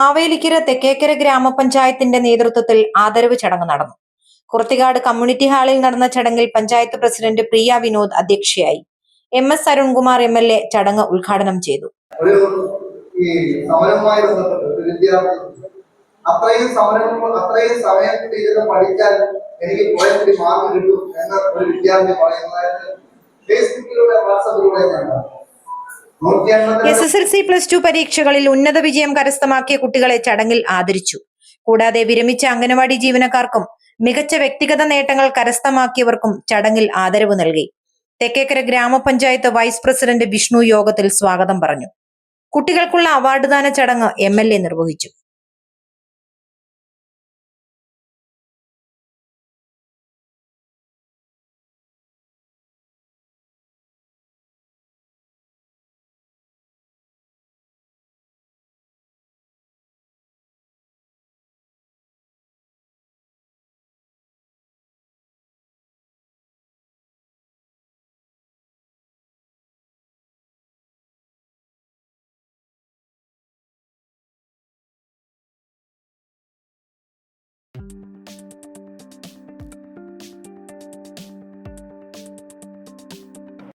മാവേലിക്കര തെക്കേക്കര ഗ്രാമപഞ്ചായത്തിന്റെ നേതൃത്വത്തിൽ ആദരവ് ചടങ്ങ് നടന്നു. കുർത്തികാട് കമ്മ്യൂണിറ്റി ഹാളിൽ നടന്ന ചടങ്ങിൽ പഞ്ചായത്ത് പ്രസിഡന്റ് പ്രിയ വിനോദ് അധ്യക്ഷയായി. MS അരുൺകുമാർ MLA ചടങ്ങ് ഉദ്ഘാടനം ചെയ്തു. അത്രയും സമയത്ത് ഇരുന്ന് പഠിച്ചാൽ എനിക്ക് പോയതിൽ മാർക്ക് കിട്ടും എന്ന ഒരു വിദ്യാർത്ഥി പറയുന്നതായിട്ട് ഫേസ്ബുക്കിലൂടെ വാട്സാപ്പിലൂടെ SSLC+2 പരീക്ഷകളിൽ ഉന്നത വിജയം കരസ്ഥമാക്കിയ കുട്ടികളെ ചടങ്ങിൽ ആദരിച്ചു. കൂടാതെ വിരമിച്ച അംഗനവാടി ജീവനക്കാർക്കും മികച്ച വ്യക്തിഗത നേട്ടങ്ങൾ കരസ്ഥമാക്കിയവർക്കും ചടങ്ങിൽ ആദരവ് നൽകി. തെക്കേക്കര ഗ്രാമപഞ്ചായത്ത് വൈസ് പ്രസിഡന്റ് വിഷ്ണു യോഗത്തിൽ സ്വാഗതം പറഞ്ഞു. കുട്ടികൾക്കുള്ള അവാർഡ് ദാന ചടങ്ങ് MLA നിർവഹിച്ചു.